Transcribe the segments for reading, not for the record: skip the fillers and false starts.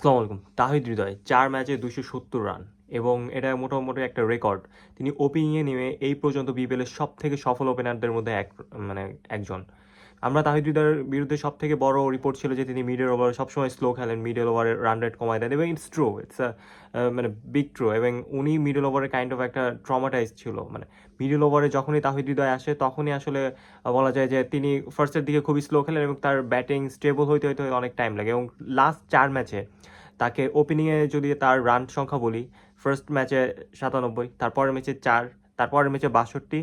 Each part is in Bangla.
আসসালামু আলাইকুম। তাহিদ হৃদয় ৪ ম্যাচে ২৭০ রান এবং এটা মোটামুটি একটা রেকর্ড। তিনি ওপেনিংয়ে নেমে এই পর্যন্ত বিপিএলের সবথেকে সফল ওপেনারদের মধ্যে মানে একজন। আমরা তাহিদ হৃদয়ের বিরুদ্ধে সবথেকে বড় রিপোর্ট ছিল যে তিনি মিডল ওভারে সবসময় স্লো খেলেন, মিডল ওভারে রান রেট কমায় দেন এবং ইটস ট্রু, ইটস মানে বিগ ট্রু। এবং উনি মিডল ওভারে কাইন্ড অফ একটা ট্রমাটাইজ ছিল। মানে মিডল ওভারে যখনই তাহিদ হৃদয় আসে তখনই আসলে বলা যায় যে তিনি ফার্স্টের দিকে খুবই স্লো খেলেন এবং তার ব্যাটিং স্টেবল হইতে হইতে অনেক টাইম লাগে এবং লাস্ট ৪ ম্যাচে তাকে ওপেনিংয়ে যদি তার রান সংখ্যা বলি, ফার্স্ট ম্যাচে ৯৭, তারপরের ম্যাচে ৪, তারপরের ম্যাচে ৬২,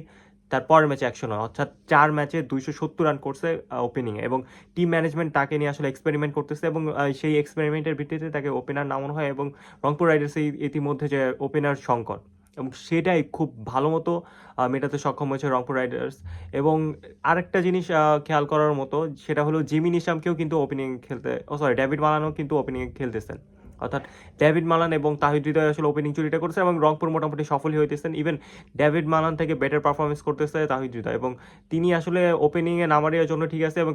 তারপরের ম্যাচে ১০৯, অর্থাৎ ৪ ম্যাচে ২৭০ রান করছে ওপেনিংয়ে। এবং টিম ম্যানেজমেন্ট তাকে নিয়ে আসলে এক্সপেরিমেন্ট করতেছে এবং সেই এক্সপেরিমেন্টের ভিত্তিতে তাকে ওপেনার নামানো হয় এবং রংপুর রাইডার্স ইতিমধ্যে যে ওপেনার সংকট এবং সেটাই খুব ভালো মতো মেটাতে সক্ষম হয়েছে রংপুর রাইডার্স। এবং আরেকটা জিনিস খেয়াল করার মতো, সেটা হলো জিমি নিশামকেও কিন্তু ওপেনিং খেলতে, ডেভিড মালানও কিন্তু ওপেনিংয়ে খেলতেছেন। অর্থাৎ ডেভিড মালান এবং তাহিদ হৃদয় আসলে ওপেনিং চুরিটা করছে এবং রংপুর মোটামুটি সফলই হইতেছেন। ইভেন ডেভিড মালান থেকে বেটার পারফরমেন্স করতেছে তাহিদ হৃদয় এবং তিনি আসলে ওপেনিংয়ে নামার জন্য ঠিক আছে এবং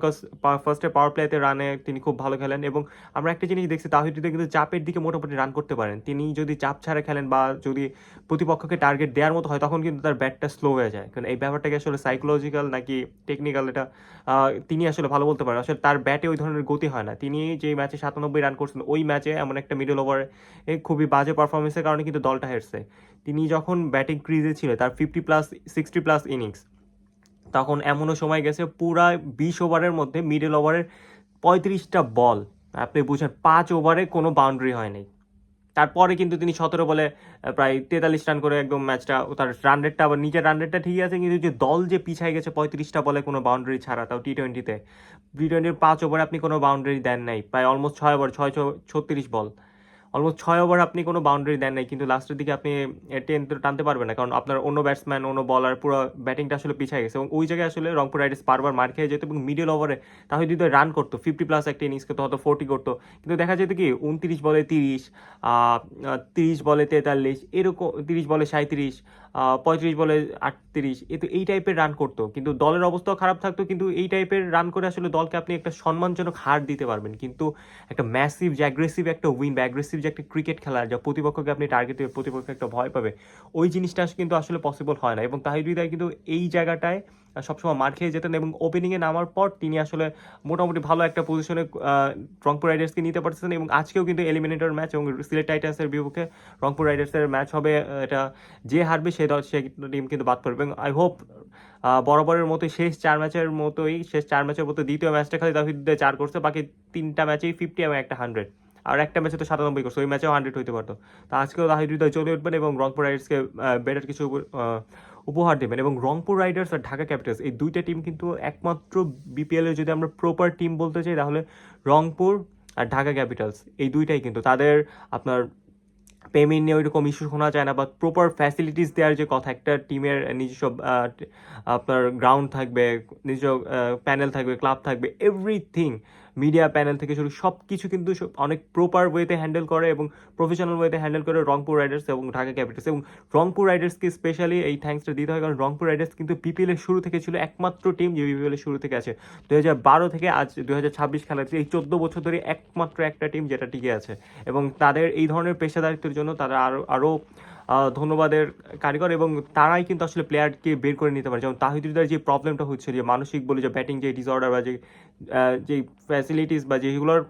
ফার্স্টে পাওয়ার প্লেতে রানে তিনি খুব ভালো খেলেন। এবং আমরা একটা জিনিস দেখছি, তাহিদ হৃদয় কিন্তু চাপের দিকে মোটামুটি রান করতে পারেন। তিনি যদি চাপ ছাড়া খেলেন বা যদি প্রতিপক্ষকে টার্গেট দেওয়ার মতো হয় তখন কিন্তু তার ব্যাটটা স্লো হয়ে যায়। কারণ এই ব্যাপারটাকে আসলে সাইকোলজিক্যাল নাকি টেকনিক্যাল, এটা তিনি আসলে ভালো বলতে পারেন। আসলে তার ব্যাটে ওই ধরনের গতি হয় না। তিনি যে ম্যাচে ৯৭ রান করছেন, ওই ম্যাচে এমন একটা মিডল ওভারে খুবই বাজে পারফরমেন্সের কারণে কিন্তু দলটা হেরছে। তিনি যখন ব্যাটিং ক্রিজে ছিল, তার 50+, 60+ ইনিংস, তখন এমনও সময় গেছে পুরা ২০ ওভারের মধ্যে মিডল ওভারের ৩৫টা বল, আপনি বুঝেন ৫ ওভারে কোনো বাউন্ডারি হয় নাই। তারপরে কিন্তু তিনি ১৭ বলে প্রায় ৪৩ রান করে একদম ম্যাচটা, তার রান রেটটা আবার নিজের রান রেটটা ঠিকই আছে, কিন্তু যে দল যে পিছায় গেছে ৩৫টা বলে কোনো বাউন্ডারি ছাড়া, তাও টি-টোয়েন্টিতে। টি-টোয়েন্টির ৫ ওভারে আপনি কোনো বাউন্ডারি দেন নাই, প্রায় অলমোস্ট ৬ ওভার, ছয় ৩৬ বল, অলমোস্ট ৬ ওভার আপনি কোনো বাউন্ডারি দেন নাই, কিন্তু লাস্টের দিকে আপনি টানতে পারবেন না, কারণ আপনার অন্য ব্যাটসম্যান, অন্য বলার পুরো ব্যাটিংটা আসলে পিছিয়ে গেছে এবং ওই জায়গায় আসলে রংপুর রাইডার্স বারবার মার খেয়ে যেত এবং মিডল ওভারে তাহিদ হৃদয় রান করতো, 50+ একটা ইনিংস করতো, হয়তো 40 করতো, কিন্তু দেখা যেত কি ২৯ বলে ৩০, ৩০ বলে ৪৩, এরকম ৩০ বলে ৩৭, ৩৫ বলে ৩৮, এই টাইপের রান করতো, কিন্তু দলের অবস্থাও খারাপ থাকতো। কিন্তু এই টাইপের রান করে আসলে দলকে আপনি একটা সম্মানজনক হার দিতে পারবেন, কিন্তু একটা ম্যাসিভ যে অ্যাগ্রেসিভ একটা উইন বা অ্যাগ্রেসিভ যে একটা ক্রিকেট খেলার যা প্রতিপক্ষকে আপনি টার্গেট দেবে, প্রতিপক্ষ একটা ভয় পাবে, ওই জিনিসটা কিন্তু আসলে পসিবল হয় না। এবং তাহিদ হৃদয় কিন্তু এই জায়গাটায় সবসময় মার খেয়ে যেতেন এবং ওপেনিংয়ে নামার পর তিনি আসলে মোটামুটি ভালো একটা পজিশনে রংপুর রাইডার্সকে নিতে পারতেছেন। এবং আজকেও কিন্তু এলিমিনেটর ম্যাচ এবং সিলেট টাইটান্সের বিপক্ষে রংপুর রাইডার্সের ম্যাচ হবে। এটা যে হারবে সে টিম কিন্তু বাদ পড়বে এবং আই হোপ বরাবরের মতোই শেষ ৪ ম্যাচের মতো দ্বিতীয় ম্যাচটা খালি তাহিদ হৃদয় ৪ করছে, বাকি ৩টা ম্যাচেই 50 এবং একটা 100, আর একটা ম্যাচে তো ৯৭ করছে, ওই ম্যাচেও 100 হইতে পারতো। তো আজকেও তাহিদ হৃদয় চলে উঠবেন এবং রংপুর রাইডার্সকে বেটার কিছু উপহার দেবেন। এবং রংপুর রাইডার্স আর ঢাকা ক্যাপিটালস, এই দুইটা টিম কিন্তু একমাত্র বিপিএলের যদি আমরা প্রপার টিম বলতে চাই তাহলে রংপুর আর ঢাকা ক্যাপিটালস, এই দুইটাই কিন্তু তাদের আপনার পেমেন্ট নিয়ে ওইরকম ইস্যু শোনা যায় না, বা প্রপার ফ্যাসিলিটিস দেওয়ার যে কথা, একটা টিমের নিজস্ব আপনার গ্রাউন্ড থাকবে, নিজস্ব প্যানেল থাকবে, ক্লাব থাকবে, এভরিথিং, মিডিয়া প্যানেল থেকে শুরু সব কিছু কিন্তু অনেক প্রপার ওয়েতে হ্যান্ডেল করে এবং প্রফেশনাল ওয়েতে হ্যান্ডেল করে রংপুর রাইডার্স এবং ঢাকা ক্যাপিটালস। এবং রংপুর রাইডার্সকে স্পেশালি এই থ্যাঙ্কসটা দিতে হয়, কারণ রংপুর রাইডার্স কিন্তু বিপিএলের শুরু থেকে ছিল একমাত্র টিম যে বিপিএলের শুরু থেকে আছে, ২০১২ থেকে আজ ২০২৬ খেলাচ্ছে, এই ১৪ বছর ধরে একমাত্র একটা টিম যেটা টিকে আছে। এবং তাদের এই ধরনের পেশাদারিত্বের জন্য তারা আরও ধন্যবাদের কারিগর এবং তারাই কিন্তু আসলে প্লেয়ারকে বের করে নিতে পারে। যেমন তাহিদ হৃদয়ের যে প্রবলেমটা হচ্ছে, যে মানসিক বলে যে ব্যাটিং যে ডিসঅর্ডার বা যে ফ্যাসিলিটিস বা যেগুলোর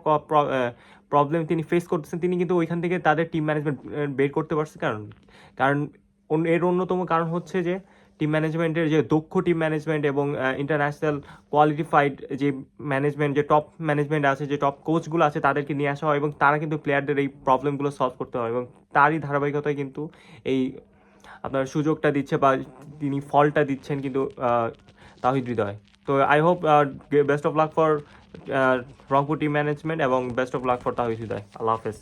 প্রবলেম তিনি ফেস করতেছেন, তিনি কিন্তু ওইখান থেকে তাদের টিম ম্যানেজমেন্ট বের করতে পারছে। কারণ কারণ এর অন্যতম কারণ হচ্ছে যে টিম ম্যানেজমেন্টের যে দক্ষ টিম ম্যানেজমেন্ট এবং ইন্টারন্যাশনাল কোয়ালিফাইড যে ম্যানেজমেন্ট, যে টপ ম্যানেজমেন্ট আছে, যে টপ কোচগুলো আছে, তাদেরকে নিয়ে আসা হয় এবং তারা কিন্তু প্লেয়ারদের এই প্রবলেমগুলো সলভ করতে হয় এবং তারই ধারাবাহিকতায় কিন্তু এই আপনার সুযোগটা দিচ্ছে বা তিনি ফলটা দিচ্ছেন কিন্তু তাহিদ হৃদয়। তো I hope best of luck for Rangpur team management এবং বেস্ট অফ লাক ফর তাহিদ হৃদয়। আল্লাহ হাফেজ।